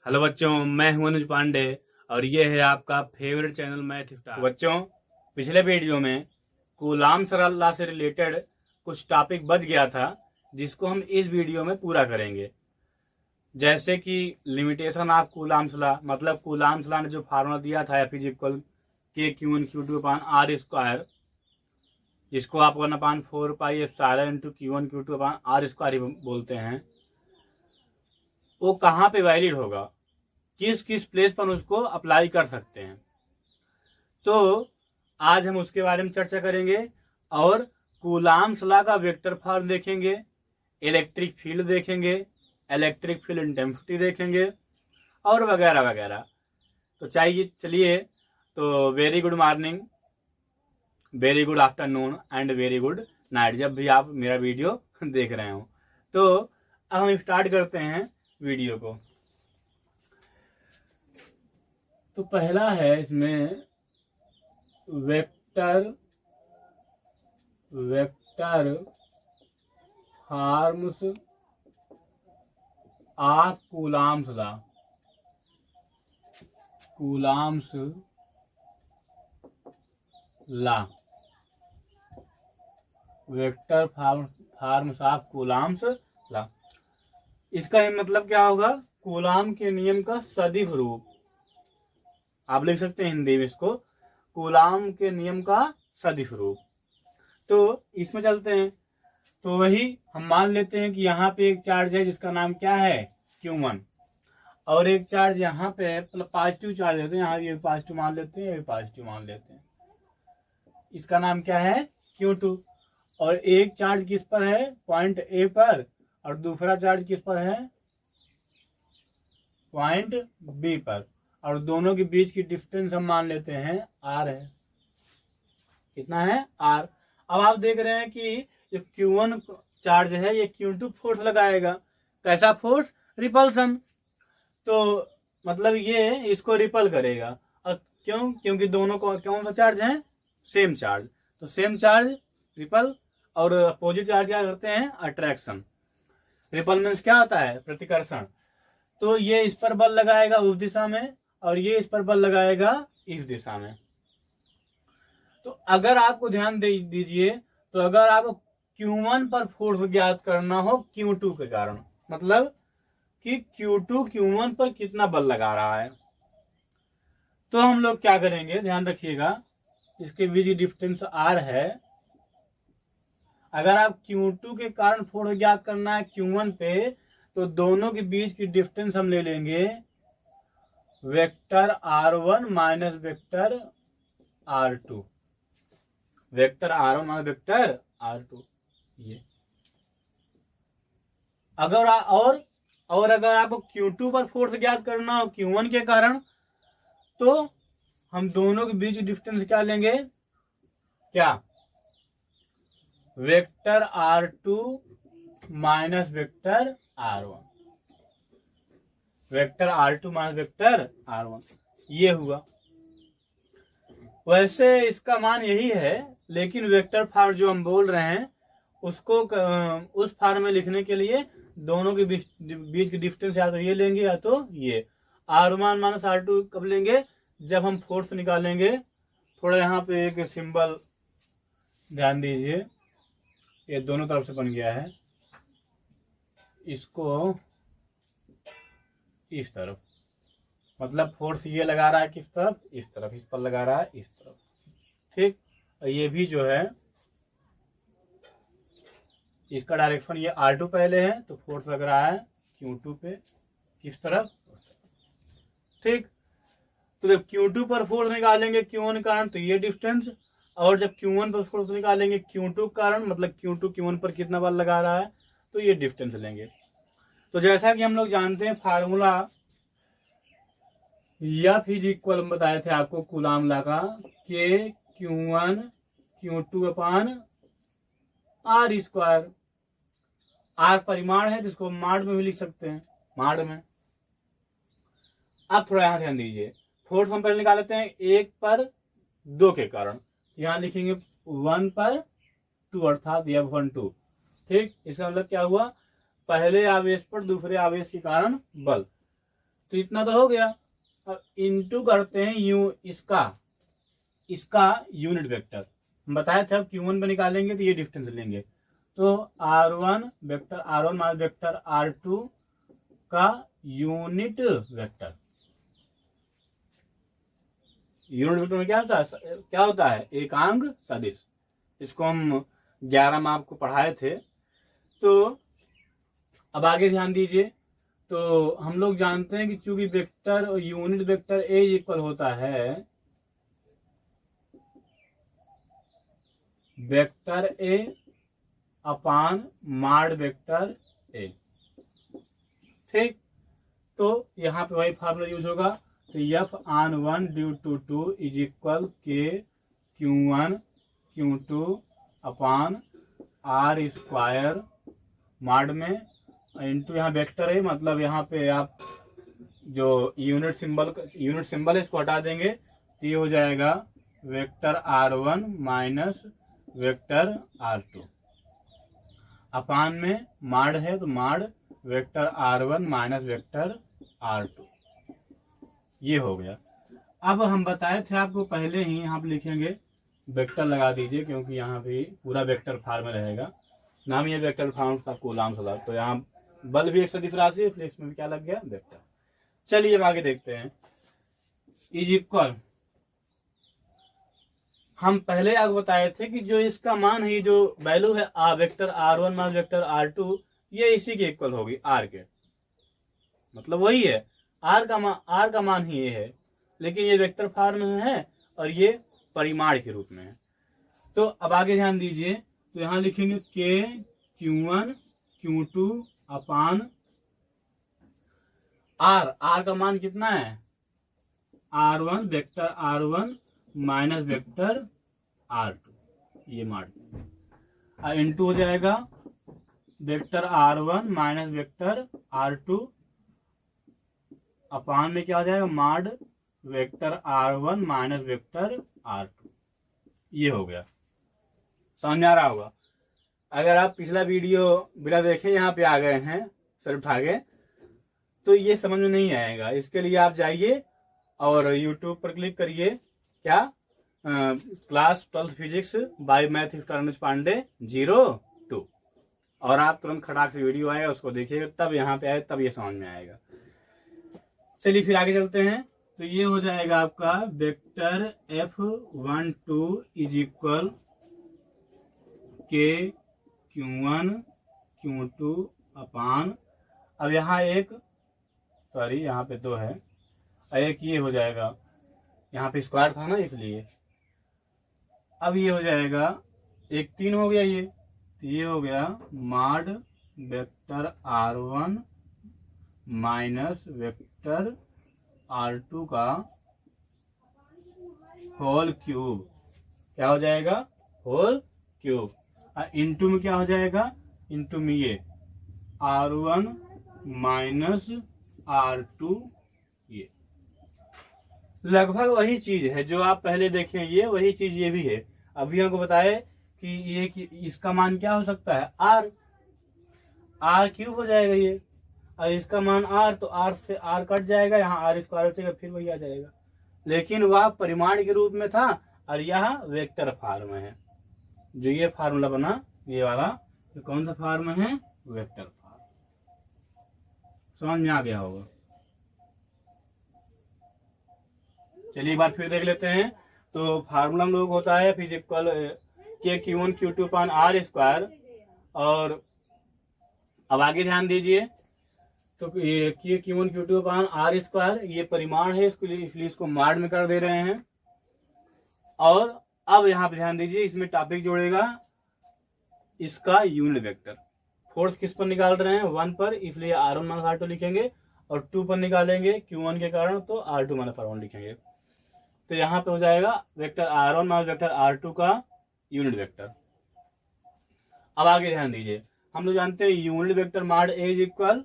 Hello बच्चों, मैं हूं अनुज पांडे और ये है आपका फेवरेट चैनल मैथ स्टार। बच्चों, पिछले वीडियो में कूलाम सरल से रिलेटेड कुछ टॉपिक बच गया था जिसको हम इस वीडियो में पूरा करेंगे। जैसे कि लिमिटेशन ऑफ कूलाम्स लॉ, मतलब कूलाम्स लॉ ने जो फार्मूला दिया था F इक्वल K(Q1Q2/R²), जिसको आप 1/4πε(Q1Q2/R² बोलते हैं, वो कहाँ पे वैलिड होगा, किस किस प्लेस पर उसको अप्लाई कर सकते हैं। तो आज हम उसके बारे में चर्चा करेंगे और कूलाम्स लॉ का वेक्टर फॉर्म देखेंगे, इलेक्ट्रिक फील्ड देखेंगे, इलेक्ट्रिक फील्ड इंटेंसिटी देखेंगे और वगैरह वगैरह। तो चलिए, तो very good morning, very good afternoon and very good night, जब भी आप मेरा वीडियो देख रहे हो। तो अब हम स्टार्ट करते हैं वीडियो को। तो पहला है इसमें vector forms of coulombs law, vector forms of coulombs law. इसका मतलब क्या होगा? कूलाम के नियम का सदिश रूप। आप लिख सकते हैं हिंदी में इसको, कूलाम के नियम का सदिश रूप। तो इसमें चलते हैं। तो वही हम मान लेते हैं कि यहाँ पे एक चार्ज है जिसका नाम क्या है, Q1, और एक चार्ज यहाँ पे पॉजिटिव चार्ज लेते हैं, यहाँ ये पॉजिटिव मान लेते हैं, ये पॉजिटिव मान लेते हैं, इसका नाम क्या है, Q2। और एक चार्ज किस पर है, पॉइंट A पर, और दूसरा चार्ज किस पर है, पॉइंट B पर, और दोनों के बीच की डिस्टेंस हम मान लेते हैं R है। कितना है, R। अब आप देख रहे हैं कि जो Q1 चार्ज है ये Q2 फोर्स लगाएगा। कैसा फोर्स? रिपल्सन। तो मतलब ये इसको रिपल करेगा। और क्यों? क्योंकि दोनों को कौन सा चार्ज है, सेम चार्ज। तो सेम चार्ज रिपल, और अपोजिट चार्ज क्या करते हैं, अट्रैक्शन। रिपल मीन्स क्या होता है, प्रतिकर्षण। तो ये इस पर बल लगाएगा उस दिशा में, और ये इस पर बल लगाएगा इस दिशा में। तो अगर आपको ध्यान दीजिए, तो अगर आपको Q1 पर फोर्स ज्ञात करना हो Q2 के कारण, मतलब कि Q2 Q1 पर कितना बल लगा रहा है, तो हम लोग क्या करेंगे, ध्यान रखिएगा, इसके बीच की डिस्टेंस R है। अगर आप Q2 के कारण फोर्स ज्ञात करना है Q1 पे, तो दोनों के बीच की डिस्टेंस हम ले लेंगे vector R1 minus vector R2, vector R1 minus vector R2। ये अगर और अगर आपको Q2 पर फोर्स ज्ञात करना हो Q1 के कारण, तो हम दोनों के बीच डिस्टेंस क्या लेंगे, क्या, vector R2 minus vector R1, vector R2 minus vector R1। ये हुआ। वैसे इसका मान यही है, लेकिन वेक्टर फॉर्म जो हम बोल रहे हैं उसको उस फॉर्म में लिखने के लिए दोनों के बीच की डिस्टेंस या तो ये लेंगे या तो ये। R1 माइनस R2 कब लेंगे, जब हम फोर्स निकालेंगे। थोड़ा यहाँ पे एक सिंबल ध्यान दीजिए, ये दोनों तरफ से बन गया है, इसको इस तरफ, मतलब फोर्स ये लगा रहा है किस तरफ, इस तरफ, इस पर लगा रहा है इस तरफ, ठीक। ये भी जो है इसका डायरेक्शन ये R2 पहले है, तो फोर्स लग रहा है Q2 पे, किस तरफ, ठीक। तो जब Q2 पर फोर्स निकालेंगे Q1 के कारण, तो ये डिस्टेंस, और जब Q1 पर फोर्स निकालेंगे Q2 के कारण, मतलब Q2 Q1 पर कितना बल लगा रहा है, तो ये डिस्टेंस लेंगे। तो जैसा कि हम लोग जानते हैं फार्मूला या फिर इक्वल हम बताए थे आपको कूलाम लॉ का, K(Q1Q2/R²। R परिमाण है जिसको माड में भी लिख सकते हैं, माड में। अब थोड़ा यहां ध्यान दीजिए, फोर्स हम पहले निकाल लेते हैं 1 पर 2 के कारण, यहां लिखेंगे 1 पर 2, अर्थात F12, ठीक। इसका मतलब क्या हुआ, पहले आवेश पर दूसरे आवेश के कारण बल। तो इतना तो हो गया। अब इनटू करते हैं इसका यूनिट वेक्टर। हम बताए थे अब Q1 पे निकालेंगे तो ये डिस्टेंस लेंगे, तो R1 माइनस वेक्टर R2 का यूनिट वेक्टर। यूनिट वेक्टर में क्या होता है एकांक सदिश। इसको हम 11 में आपको पढ़ाए थे। तो अब आगे ध्यान दीजिए, तो हम लोग जानते हैं कि चूंकि वेक्टर और यूनिट वेक्टर ए इक्वल होता है vector A upon mod vector ए। ठीक, तो यहाँ पे वही फार्मूला यूज होगा। तो एफ आन 1 ड्यू टू 2 इज इक्वल के Q1 Q2 अपान R स्क्वायर माड में इंटू यहाँ वेक्टर है, मतलब यहाँ पे आप जो यूनिट सिंबल है इसको हटा देंगे तो ये हो जाएगा vector R1 minus vector R2 अपान में माड है तो माड vector R1 minus vector R2। ये हो गया। अब हम बताए थे आपको पहले ही, यहाँ पे लिखेंगे वेक्टर लगा दीजिए क्योंकि यहाँ पे पूरा वेक्टर फॉर्म में रहेगा। नाम ये वेक्टर फॉर्म का कूलाम सलाह, तो यहाँ बल भी एक सदिश राशि, इसलिए इसमें भी क्या लग गया वेक्टर। चलिए अब आगे देखते हैं। इज इक्वल, हम पहले आपको बताए थे कि जो इसका मान है, जो वैल्यू है vector R1 minus vector R2, ये इसी के इक्वल होगी R के, मतलब वही है R का मान ही ये है, लेकिन ये वेक्टर फॉर्म में है और ये परिमाण के रूप में है। तो अब आगे ध्यान दीजिए, तो यहां लिखेंगे के Q1 Q2 अपान R का मान कितना है R1 vector R1 minus vector R2, ये मान इंटू हो जाएगा vector R1 minus vector R2 अपान में क्या हो जाएगा माड vector R1 minus vector R2। ये हो गया, समझ में आ रहा होगा। अगर आप पिछला वीडियो बिना देखे यहाँ पे आ गए हैं सर उठा के, तो ये समझ में नहीं आएगा। इसके लिए आप जाइए और YouTube पर क्लिक करिए, क्या क्लास 12 फिजिक्स बाय मैथ अनुज पांडे 02, और आप तुरंत खटाक से वीडियो आएगा उसको देखिएगा, तब यहाँ पे आए तब ये समझ में आएगा। चलिए फिर आगे चलते हैं। तो ये हो जाएगा आपका वेक्टर F12 इज इक्वल के Q1 Q2 अपान, अब यहाँ यहाँ पे 2 है, एक ये हो जाएगा, यहाँ पे स्क्वायर था ना इसलिए, अब ये हो जाएगा 3 हो गया ये हो गया माड vector R1 minus vector R2 का होल क्यूब, क्या हो जाएगा होल क्यूब, इंटू में क्या हो जाएगा इंटू में ये R1 माइनस R2, ये लगभग वही चीज है जो आप पहले देखे, ये वही चीज ये भी है। अभी हमको बताए कि इसका मान क्या हो सकता है R क्यूब हो जाएगा ये, और इसका मान R, तो R से R कट जाएगा, यहाँ R स्क्वायर से फिर वही आ जाएगा, लेकिन वह परिमाण के रूप में था और यह वेक्टर फॉर्म है। जो ये फार्मूला बना ये वाला, ये कौन सा फॉर्म है वेक्टर फॉर्म, समझ में आ गया होगा। चलिए एक बार फिर देख लेते हैं। तो फार्मूला हम लोग होता है फिर इक्वल के Q1 Q2 अपान R स्क्वायर, और अब आगे ध्यान दीजिए, तो ये के Q1 Q2 अपान R स्क्वायर ये परिमाण है, इसलिए इसको माड में कर दे रहे हैं। और अब यहाँ पे ध्यान दीजिए, इसमें टॉपिक जोड़ेगा इसका यूनिट वेक्टर। फोर्स किस पर निकाल रहे हैं 1 पर, इसलिए R1 माइनस R2 लिखेंगे, और 2 पर निकालेंगे Q1 के कारण तो R2 माइनस R1 लिखेंगे। तो यहाँ पे हो जाएगा vector R1 minus vector R2 का यूनिट वेक्टर। अब आगे ध्यान दीजिए, हम लोग जानते हैं यूनिट वेक्टर माड ए is equal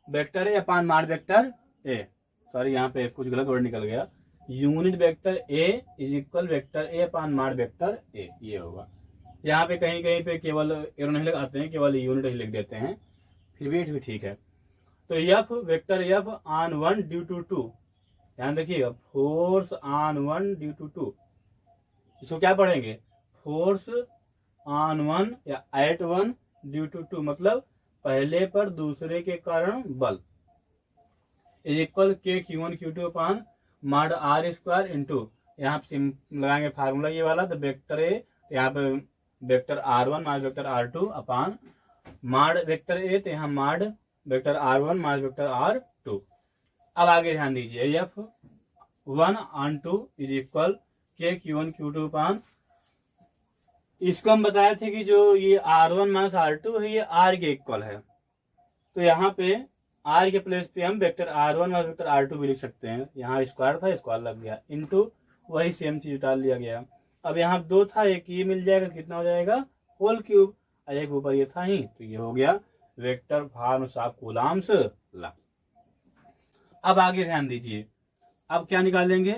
vector A upon mod vector A, sorry यहाँ पे कुछ गलत वर्ड निकल गया, unit vector A is equal vector A upon mod vector ए, ये होगा। यहाँ पे कहीं कहीं पे केवल एरो नहीं लगाते हैं, केवल यूनिट ही लिख देते हैं, फिर भी ठीक है। तो F vector F on one due to two, ध्यान रखिएगा, force on one due to two, इसको क्या पढ़ेंगे, फोर्स ऑन वन या at one due to two, मतलब पहले पर दूसरे के कारण बल, इज इक्वल के Q one Q two upon mod r square into, यहाँ लगाएंगे फार्मूला ये वाला, तो वेक्टर ए, यहाँ पे vector are one mod vector are two upon mod vector A, तो यहाँ mod vector are one mod vector are two. अब आगे ध्यान दीजिए, F one on two is equal के Q one Q two upon, इसको हम बताए थे कि जो ये R one minus are two है ये आर के इक्वल है, तो यहाँ पे आर के प्लेस पे हम vector are one minus vector are two भी लिख सकते हैं, यहाँ स्क्वायर था स्क्वायर लग गया, इनटू वही सेम चीज डाल लिया गया। अब यहाँ दो था, एक ये मिल जाएगा, कितना हो जाएगा होल क्यूब, और एक ऊपर ये था ही, तो ये हो गया vector forms of Coulomb's law. अब आगे ध्यान दीजिए, अब क्या निकालेंगे,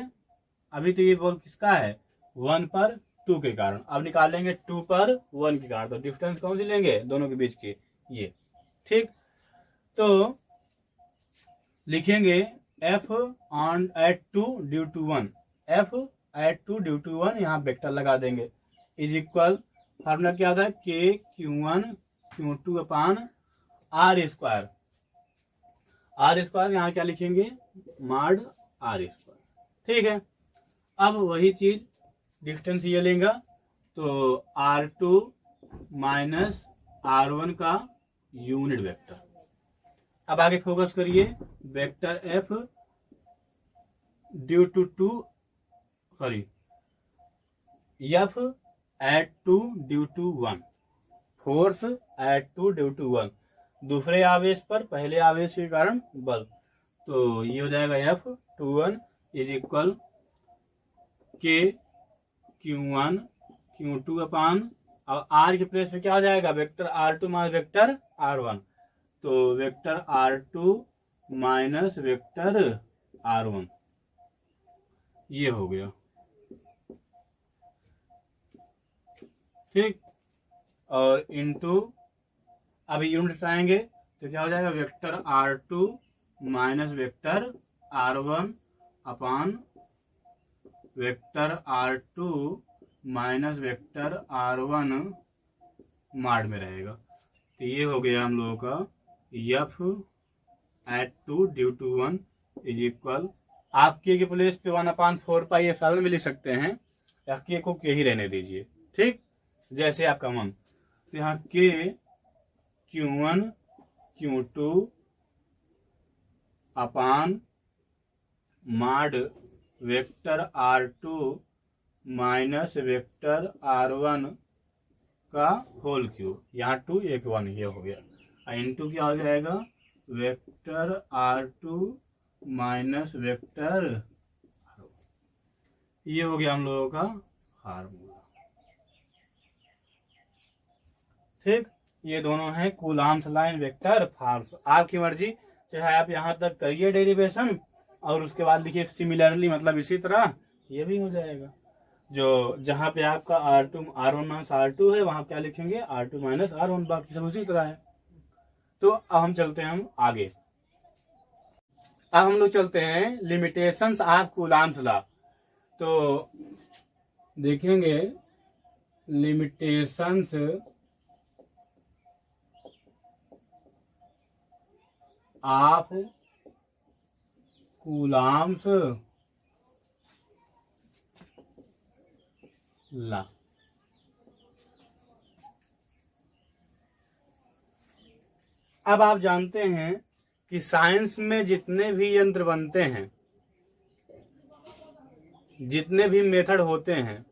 अभी तो ये बोल किसका है, वन पर टू के कारण, अब निकालेंगे टू पर वन के कारण, तो डिफरेंस कौन सी लेंगे दोनों के बीच की, ये, ठीक। तो लिखेंगे F on at two due to one, F at two due to one, यहाँ वेक्टर लगा देंगे, इज इक्वल फार्मूला क्या था, k Q one Q two upon r square, r square यहाँ क्या लिखेंगे, माड आर स्क्वायर, ठीक है। अब वही चीज डिस्टेंस ये लेंगे, तो r two minus r one का यूनिट वेक्टर। अब आगे फोकस करिए, vector F due to two, sorry F at two due to one, force at two due to one, दूसरे आवेश पर पहले आवेश के कारण बल, तो ये हो जाएगा F two one is equal के Q one Q two upon, अब आर के प्लेस पे क्या हो जाएगा, vector are two minus vector are one, तो vector are two minus vector are one, ये हो गया, ठीक। और इनटू अब यूनिट आएंगे तो क्या हो जाएगा, vector are two minus vector are one upon vector are two minus vector are one mod में रहेगा, तो ये हो गया हम लोगों का F at two due to one is equal, आप के प्लेस पे one upon four pi epsilon में लिख सकते हैं, या के को के ही रहने दीजिए, ठीक, जैसे आपका मन। तो यहाँ K Q one Q two upon mod vector are two minus vector are one का होल क्यूब, यहाँ टू एक वन ये हो गया, इनटू क्या हो जाएगा, vector are two minus vector, ये हो गया हम लोगों का फार्मूला, ठीक। ये दोनों हैं कूलम्ब्स लाइन वेक्टर फॉर्म्स, आपकी मर्जी, चाहे आप यहाँ तक करिए डेरिवेशन और उसके बाद लिखिए सिमिलरली, मतलब इसी तरह ये भी हो जाएगा, जो जहाँ पे आपका r two r one minus are two है वहां क्या लिखेंगे, r two minus r one, बाकी सब उसी तरह है। तो अब हम चलते हैं हम आगे, अब हम लोग चलते हैं लिमिटेशंस ऑफ कूलम्ब्स लॉ। तो देखेंगे लिमिटेशंस ऑफ कूलम्ब्स लॉ। अब आप जानते हैं कि साइंस में जितने भी यंत्र बनते हैं, जितने भी मेथड होते हैं,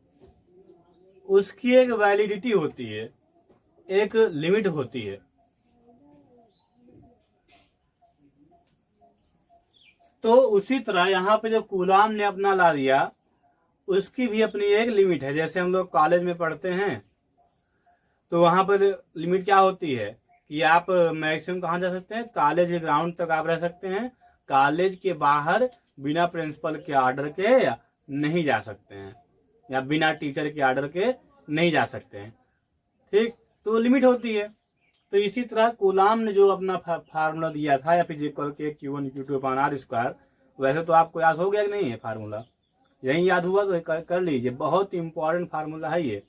उसकी एक वैलिडिटी होती है, एक लिमिट होती है। तो उसी तरह यहाँ पे जो कूलाम ने अपना ला दिया, उसकी भी अपनी एक लिमिट है। जैसे हम लोग कॉलेज में पढ़ते हैं तो वहां पर लिमिट क्या होती है कि आप मैक्सिमम कहाँ जा सकते हैं, कॉलेज के ग्राउंड तक आप रह सकते हैं, कॉलेज के बाहर बिना प्रिंसिपल के ऑर्डर के नहीं जा सकते हैं, या बिना टीचर के ऑर्डर के नहीं जा सकते हैं, ठीक। तो लिमिट होती है। तो इसी तरह कूलाम ने जो अपना फार्मूला दिया था या फिर इक्वल के Q1 Q2 अपान R स्क्वायर, वैसे तो आपको याद हो गया कि नहीं है फार्मूला? यही याद हुआ तो कर लीजिए, बहुत इंपॉर्टेंट फार्मूला है ये।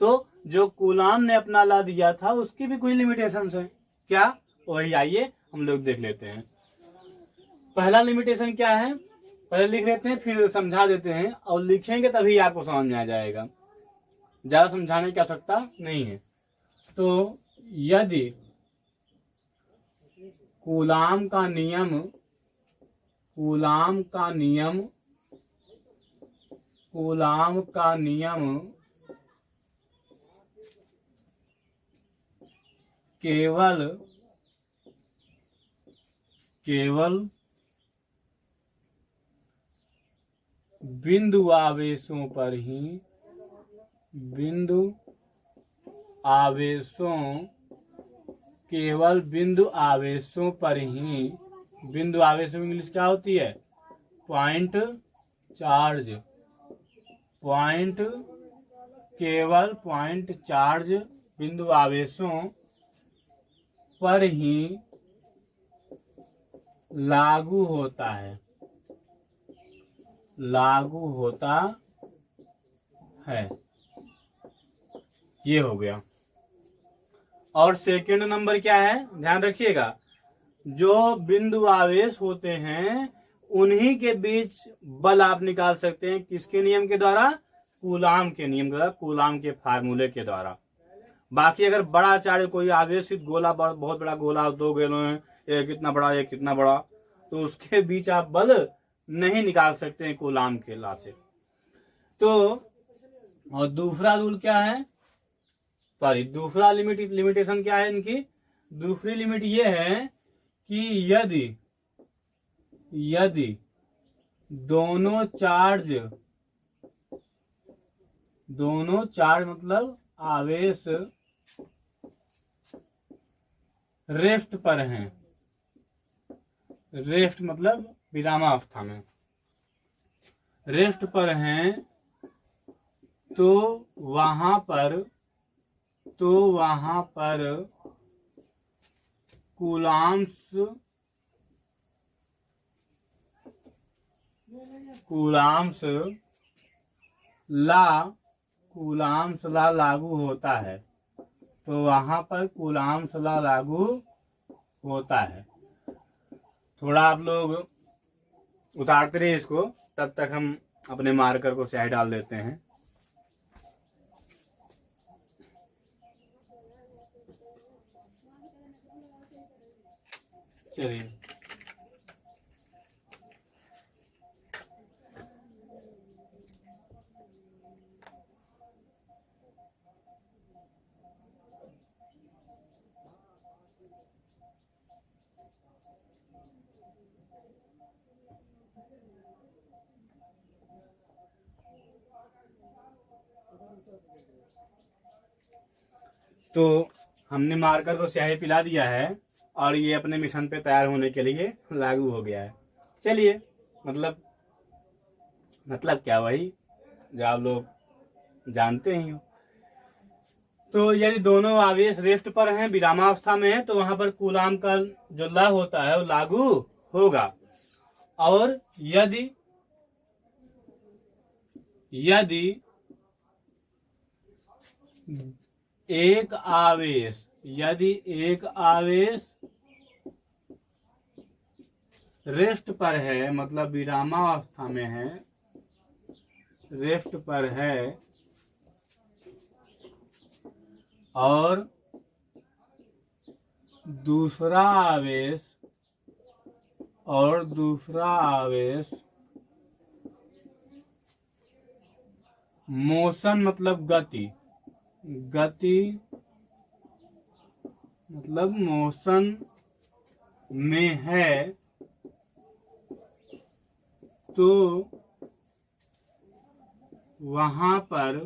तो जो कूलाम ने अपना ला दिया था उसकी भी कुछ लिमिटेशंस है क्या, वही आइए हम लोग देख लेते हैं। पहला लिमिटेशन क्या है, पहले लिख लेते हैं फिर समझा देते हैं, और लिखेंगे तभी आपको समझ में आ जाएगा, ज्यादा समझाने की आवश्यकता नहीं है। तो यदि कूलाम का नियम केवल बिंदु आवेशों पर ही केवल बिंदु आवेशों पर ही, बिंदु आवेशों की इंग्लिश क्या होती है? Point charge. केवल पॉइंट चार्ज बिंदु आवेशों पर ही लागू होता है। ये हो गया। और सेकंड नंबर क्या है, ध्यान रखिएगा, जो बिंदु आवेश होते हैं उन्हीं के बीच बल आप निकाल सकते हैं, किसके नियम के द्वारा? कूलाम के नियम के द्वारा, कूलाम के फार्मूले के द्वारा। बाकी अगर बड़ा चार्ज कोई आवेशित गोला, बहुत बड़ा गोला, दो गोलों हैं, एक कितना बड़ा एक कितना बड़ा, तो उसके बीच आप बल नहीं निकाल सकते हैं कूलाम के लॉ से। तो और दूसरा रूल क्या है, सॉरी दूसरा लिमिटेशन क्या है इनकी? दूसरी लिमिट ये है कि यदि दोनों चार्ज मतलब आवेश रेस्ट पर हैं, रेस्ट मतलब विरामावस्था में, रेस्ट पर हैं, तो वहां पर कूलाम्स ला लागू होता है। तो वहां पर कूलाम्स ला लागू होता है। थोड़ा आप लोग उतारते रहिए इसको, तब तक हम अपने मार्कर को स्याही डाल देते हैं। चलिए, तो हमने मार्कर को स्याही पिला दिया है और ये अपने मिशन पे तैयार होने के लिए लागू हो गया है। चलिए, मतलब क्या, वही जो आप लोग जानते ही हो। तो यदि दोनों आवेश रेस्ट पर हैं, विरामावस्था में है, तो वहां पर कूलाम का जो लॉ होता है वो लागू होगा। और यदि एक आवेश रेस्ट पर है, मतलब विरामावस्था में है, रेस्ट पर है, और दूसरा आवेश मोशन मतलब गति मतलब मोशन में है, तो वहां पर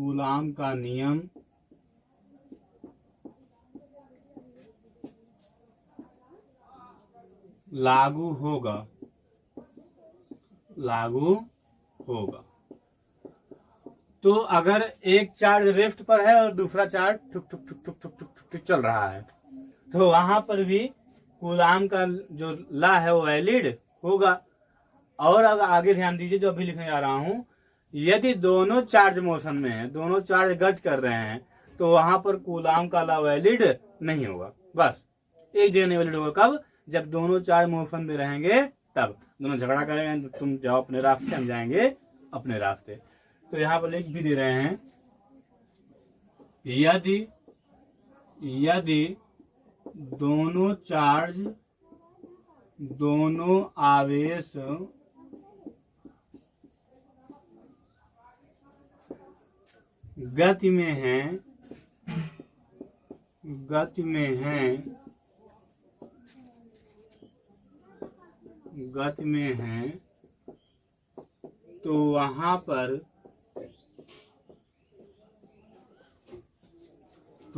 कूलाम का नियम लागू होगा। तो अगर एक चार्ज रेस्ट पर है और दूसरा चार्ज ठुक ठुक ठुक ठुक ठुक ठुक ठुक चल रहा है, तो वहां पर भी कूलाम का जो लॉ है वो वैलिड होगा। और अगर आगे ध्यान दीजिए, जो अभी लिखने जा रहा हूं, यदि दोनों चार्ज मोशन में है, दोनों चार्ज गति कर रहे हैं, तो वहां पर कूलाम का लॉ वैलिड नहीं होगा। बस एक जगह नहीं वैलिड होगा, कब? जब दोनों चार्ज मोशन में रहेंगे, तब दोनों झगड़ा करेंगे, तो तुम जाओ अपने रास्ते, हम जाएंगे अपने रास्ते। तो यहाँ पर लिख भी दे रहे हैं, यदि दोनों चार्ज, दोनों आवेश गति में हैं, तो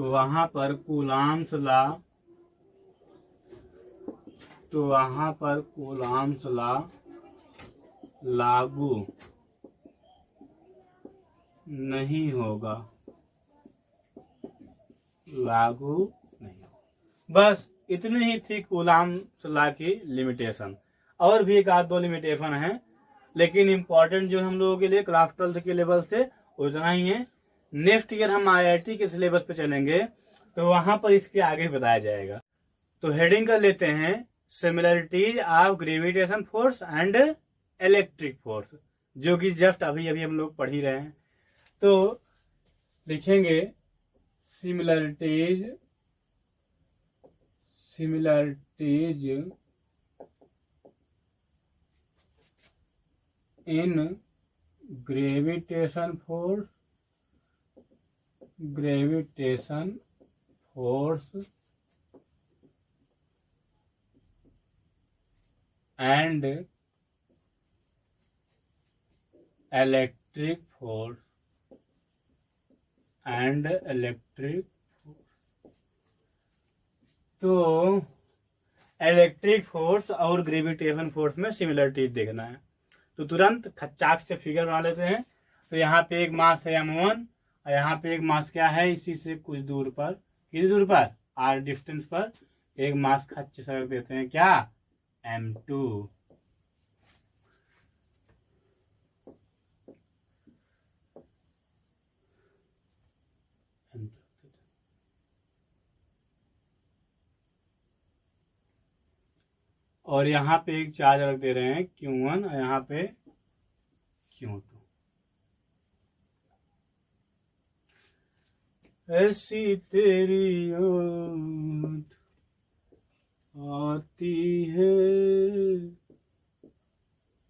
वहां पर कूलाम्स लॉ लागू नहीं होगा, बस इतनी ही थी कूलाम्स लॉ की लिमिटेशन। और भी एक आध दो लिमिटेशन है, लेकिन इम्पोर्टेंट जो हम लोगों के लिए क्लास 12 के लेवल से उतना ही है। नेक्स्ट ईयर हम IIT के सिलेबस पे चलेंगे, तो वहां पर इसके आगे बताया जाएगा। तो हेडिंग कर लेते हैं, similarities of gravitation force and electric force, जो कि जस्ट अभी हम लोग पढ़ ही रहे हैं। तो लिखेंगे similarities in gravitation force and electric force तो इलेक्ट्रिक फोर्स और ग्रेविटेशन फोर्स में सिमिलरिटीज देखना है। तो तुरंत खच्चाक से फिगर बना लेते हैं। तो यहाँ पे एक मास है m1 और यहाँ पे एक मास क्या है, इसी से कुछ दूर पर, कितनी दूर पर, r डिस्टेंस पर एक मास खच्च से रख देते हैं, क्या, m2। और यहाँ पे एक चार्ज रख दे रहे हैं Q1 और यहाँ पे Q2। ऐसी तेरी याद आती है।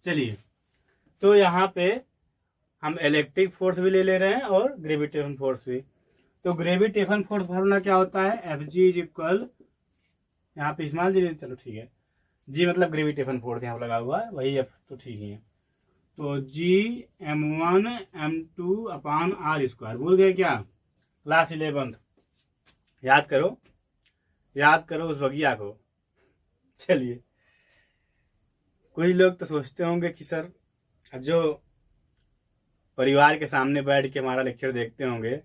चलिए, तो यहाँ पे हम इलेक्ट्रिक फोर्स भी ले रहे हैं और ग्रेविटेशन फोर्स भी। तो ग्रेविटेशन फोर्स फॉर्मूला क्या होता है, Fg इज इक्वल, यहाँ पे स्मॉल जी, चलो ठीक है, जी मतलब ग्रेविटेशन फोर्स यहाँ लगा हुआ है, वही F तो ठीक ही है। तो G m1 m2 अपान r स्क्वायर, भूल गए क्या, क्लास 11 याद करो उस बगिया को। चलिए, कुछ लोग तो सोचते होंगे कि सर, जो परिवार के सामने बैठ के हमारा लेक्चर देखते होंगे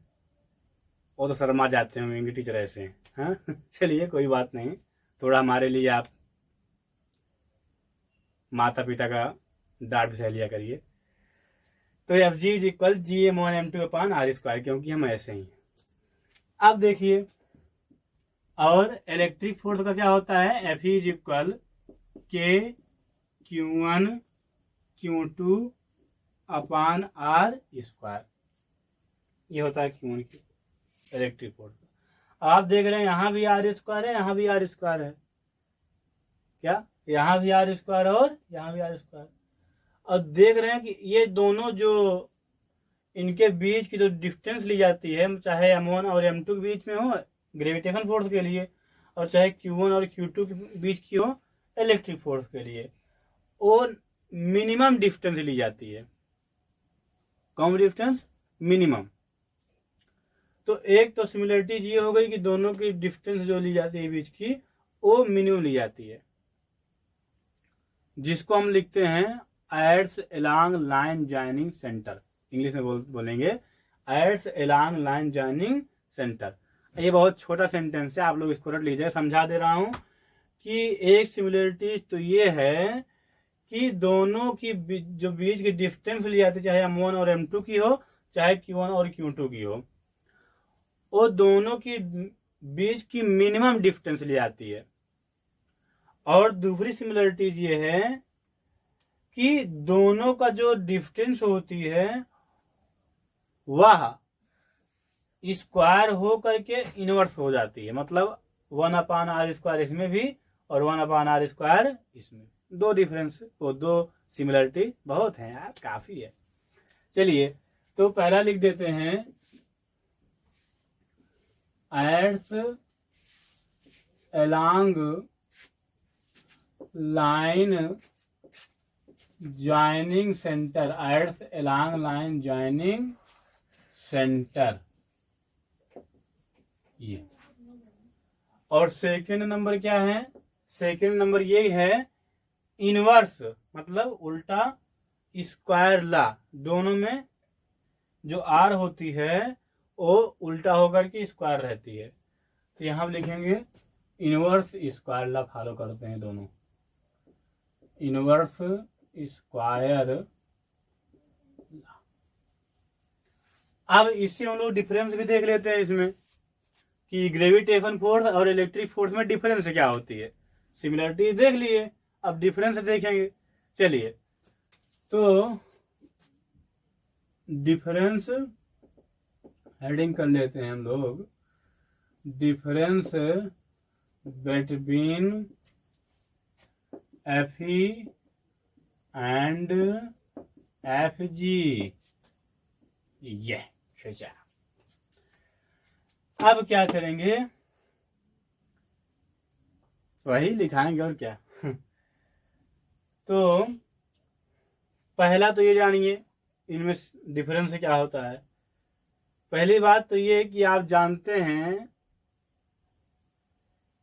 वो तो शर्मा जाते होंगे, टीचर ऐसे हैं, हाँ। चलिए कोई बात नहीं, थोड़ा हमारे लिए आप माता पिता का डांट सह लिया करिए। तो Fg is equal Gm1 m2 upon r square, क्योंकि हम ऐसे ही। अब देखिए, और इलेक्ट्रिक फोर्स का क्या होता है, F is equal K Q1 Q2 upon r square, ये होता है Q1 की इलेक्ट्रिक फोर्स। आप देख रहे हैं यहाँ भी r स्क्वायर है, यहाँ भी r स्क्वायर है, क्या, यहाँ भी r स्क्वायर और यहाँ भी r स्क्वायर। और देख रहे हैं कि ये दोनों जो इनके बीच की जो डिस्टेंस ली जाती है, चाहे m1 और m2 के बीच में हो ग्रेविटेशन फोर्स के लिए, और चाहे Q1 और Q2 के बीच की हो इलेक्ट्रिक फोर्स के लिए, वो मिनिमम डिस्टेंस ली जाती है। कौन डिस्टेंस, मिनिमम। तो एक तो सिमिलरिटी ये हो गई कि दोनों की डिस्टेंस जो ली जाती है बीच की, वो मिनिमम ली जाती है, जिसको हम लिखते हैं acts along line joining centre, English में बोलेंगे acts along line joining centre. ये बहुत छोटा सेंटेंस है, आप लोग इसको रट लीजिए, समझा दे रहा हूं कि एक सिमिलरिटी तो ये है कि दोनों की जो बीच की डिस्टेंस ली जाती है, चाहे M1 और M2 की हो, चाहे Q1 और Q2 की हो, वो दोनों की बीच की मिनिमम डिस्टेंस ली जाती है। और दूसरी सिमिलरिटीज ये है कि दोनों का जो डिस्टेंस होती है वह स्क्वायर हो करके इनवर्स हो जाती है, मतलब 1/r² इसमें भी और 1/r² इसमें। दो डिफरेंस, वो दो सिमिलरिटी बहुत हैं यार, काफी है। चलिए तो पहला लिख देते हैं, acts along line joining centre, acts along line joining centre, ये। और सेकंड नंबर क्या है? सेकंड नंबर ये है इनवर्स, मतलब उल्टा स्क्वायर ला। दोनों में जो आर होती है वो उल्टा होकर के स्क्वायर रहती है, तो यहां लिखेंगे इनवर्स स्क्वायर ला फॉलो करते हैं दोनों, इनवर्स स्क्वायर। अब इससे हम लोग डिफरेंस भी देख लेते हैं इसमें कि ग्रेविटेशन फोर्स और इलेक्ट्रिक फोर्स में डिफरेंस क्या होती है। सिमिलरिटी देख लिए, अब डिफरेंस देखेंगे। चलिए तो डिफरेंस हेडिंग कर लेते हैं हम लोग, difference between Fe and Fg, ये खींचा। अब क्या करेंगे, वही लिखाएंगे और क्या। तो पहला तो ये जानिए इनमें डिफरेंस क्या होता है। पहली बात तो ये कि आप जानते हैं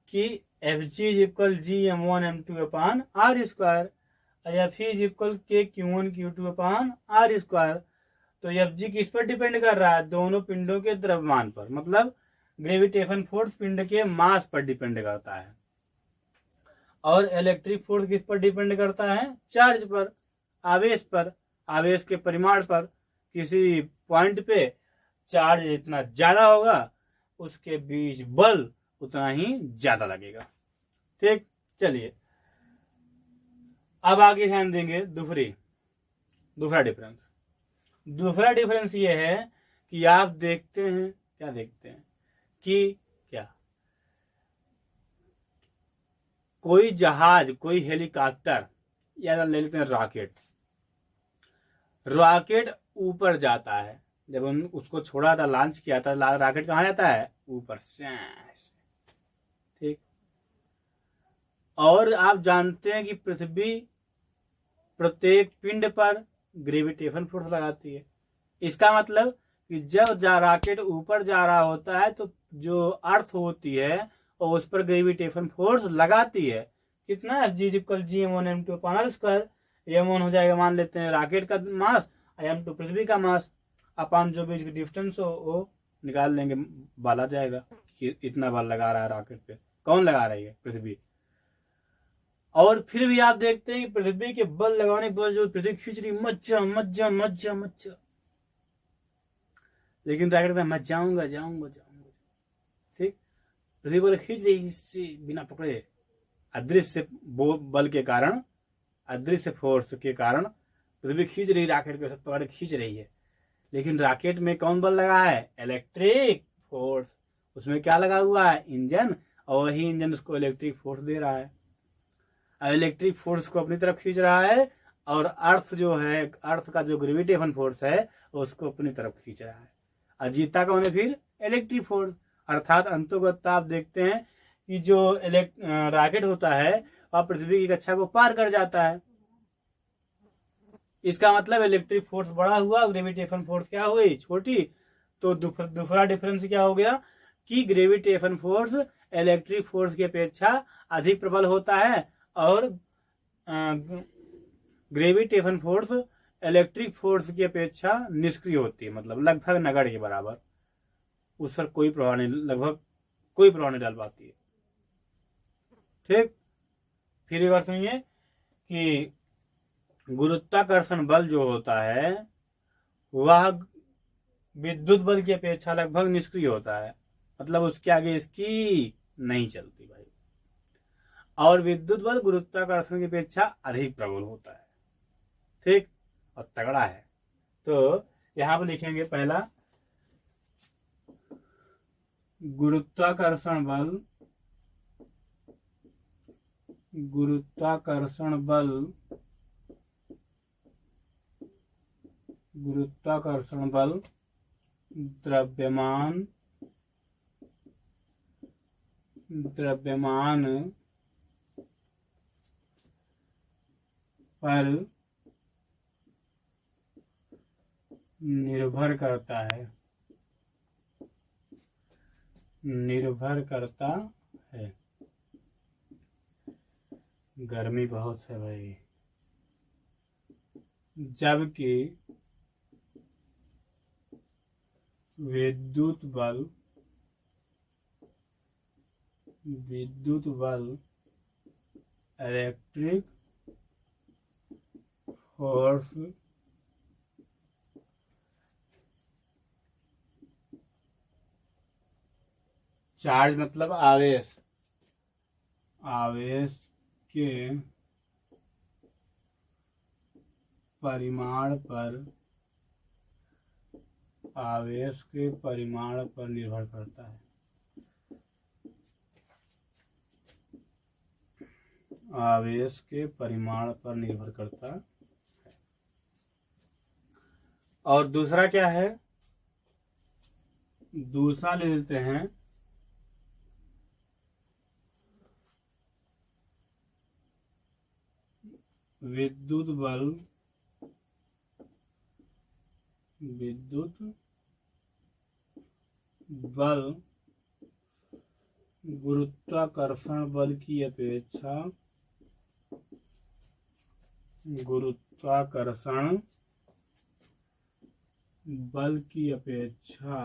कि Fg = Gm1m2/r², Fe = Kq1q2/r²। तो Fg किस पर डिपेंड कर रहा है? दोनों पिंडों के द्रव्यमान पर, मतलब ग्रेविटेशन फोर्स पिंड के मास पर डिपेंड करता है। और इलेक्ट्रिक फोर्स किस पर डिपेंड करता है? चार्ज पर, आवेश पर, आवेश के परिमाण पर। किसी पॉइंट पे चार्ज जितना ज्यादा होगा उसके बीच बल उतना ही ज्यादा लगेगा। ठीक, चलिए अब आगे ध्यान देंगे दूसरा डिफरेंस। दूसरा डिफरेंस ये है कि आप देखते हैं, क्या देखते हैं कि क्या कोई जहाज, कोई हेलीकॉप्टर या ले लेते हैं रॉकेट ऊपर जाता है। जब हम उसको छोड़ा था, लॉन्च किया था, रॉकेट कहाँ जाता है? ऊपर से। ठीक, और आप जानते हैं कि पृथ्वी प्रत्येक पिंड पर ग्रेविटेशन फोर्स लगाती है। इसका मतलब कि जब रॉकेट ऊपर जा रहा होता है तो जो अर्थ होती है और उस पर ग्रेविटेशन फोर्स लगाती है। कितना? G = Gm1m2/r²। m1 हो जाएगा, मान लेते हैं रॉकेट का मास, m2 पृथ्वी का मास, अपन जो बीच की डिस्टेंस हो वो निकाल लेंगे, बल आ जाएगा कि इतना बल लगा रहा है रॉकेट पे। कौन लगा रही है? पृथ्वी। और फिर भी आप देखते हैं कि पृथ्वी के बल लगाने के बाद जो पृथ्वी खींच रही, मज्जा मज्जा मज्जा मज्जा, लेकिन रॉकेट में मैं जाऊंगा। ठीक, पृथ्वी पर खींच रही इससे बिना पकड़े, अदृश्य बल के कारण, अदृश्य फोर्स के कारण पृथ्वी खींच रही, रॉकेट को पकड़ खींच रही है। लेकिन रॉकेट में कौन बल लगा है? Electric force. उसमें क्या लगा हुआ है? इंजन, और वही इंजन उसको इलेक्ट्रिक फोर्स दे रहा है। इलेक्ट्रिक फोर्स को अपनी तरफ खींच रहा है और अर्थ जो है, अर्थ का जो ग्रेविटेशन फोर्स है उसको अपनी तरफ खींच रहा है। और जीता कौन है फिर? Electric force. अर्थात अंततः आप देखते हैं कि जो रॉकेट होता है वह पृथ्वी की कक्षा को पार कर जाता है। इसका मतलब इलेक्ट्रिक फोर्स बड़ा हुआ, ग्रेविटेशन फोर्स क्या हुई? छोटी। तो दूसरा डिफरेंस क्या हो गया कि ग्रेविटेशन फोर्स इलेक्ट्रिक फोर्स की अपेक्षा अधिक प्रबल होता है और ग्रेविटेशन फोर्स इलेक्ट्रिक फोर्स की अपेक्षा निष्क्रिय होती है, मतलब लगभग नगण्य के बराबर, उस पर कोई प्रभाव नहीं, लगभग कोई प्रभाव नहीं डाल पाती है। ठीक, फिर एक बार सुनिए कि गुरुत्वाकर्षण बल जो होता है वह विद्युत बल की अपेक्षा लगभग निष्क्रिय होता है, मतलब उसके आगे इसकी नहीं चलती भाई, और विद्युत बल गुरुत्वाकर्षण की अपेक्षा अधिक प्रबल होता है। ठीक, और तगड़ा है। तो यहां पर लिखेंगे पहला, गुरुत्वाकर्षण बल, गुरुत्वाकर्षण बल, गुरुत्वाकर्षण बल द्रव्यमान पर निर्भर करता है, निर्भर करता है। गर्मी बहुत है भाई। जबकि विद्युत बल इलेक्ट्रिक फोर्स चार्ज मतलब आवेश, आवेश के परिमाण पर, आवेश के परिमाण पर निर्भर करता है, आवेश के परिमाण पर निर्भर करता है। और दूसरा क्या है, दूसरा ले लेते हैं विद्युत बल गुरुत्वाकर्षण बल की अपेक्षा, गुरुत्वाकर्षण बल की अपेक्षा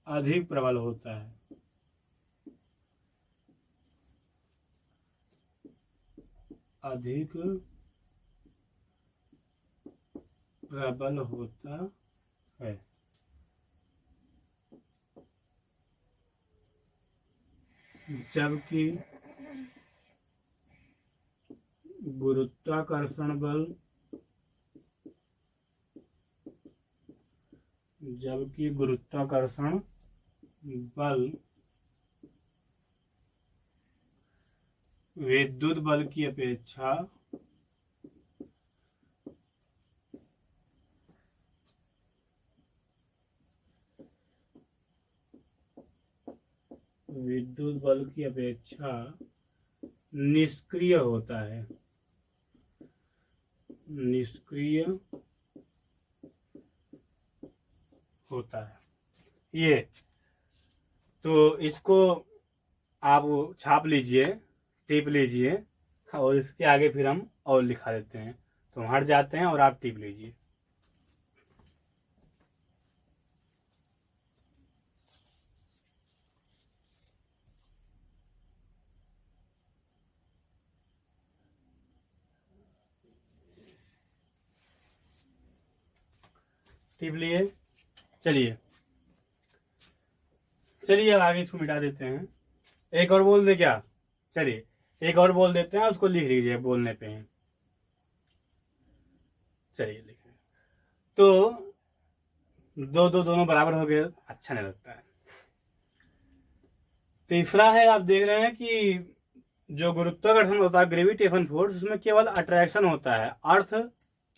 अधिक प्रबल होता है, अधिक प्रबल होता है। जबकि गुरुत्वाकर्षण बल, जबकि गुरुत्वाकर्षण बल विद्युत बल की अपेक्षा निष्क्रिय होता है, निष्क्रिय होता है। ये तो इसको आप छाप लीजिए, टिप लीजिए, और इसके आगे फिर हम और लिखा देते हैं। तो हम हट जाते हैं और आप टिप लीजिए। टिप लिए, चलिए अब आगे इसको मिटा देते हैं। एक और बोल दे क्या, चलिए एक और बोल देते हैं, उसको लिख लीजिए बोलने पे हैं। चलिए लिखें, तो दोनों बराबर हो गए, अच्छा नहीं लगता है। तीसरा है, आप देख रहे हैं कि जो गुरुत्वाकर्षण होता है, ग्रेविटेशन फोर्स, उसमें केवल अट्रैक्शन होता है। अर्थ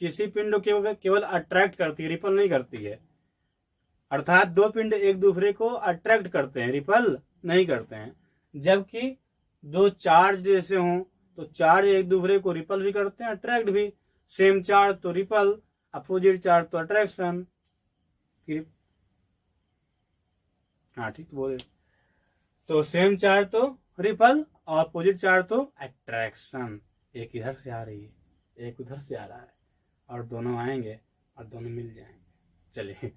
किसी पिंड को केवल अट्रैक्ट करती है, रिपल नहीं करती है। अर्थात दो पिंड एक दूसरे को अट्रैक्ट करते हैं, रिपल नहीं करते हैं। जबकि दो चार्ज जैसे हों तो चार्ज एक दूसरे को रिपल भी करते हैं, अट्रैक्ट भी। सेम चार्ज तो रिपल, अपोजिट चार्ज तो अट्रैक्शन। हाँ ठीक बोले। तो सेम चार्ज तो रिपल, और अपोजिट चार्ज तो अट्रैक्शन। एक इधर से आ रही है, एक उधर से आ रहा है, और दोनों आएंगे और दोनों मिल जाएंगे। चलिए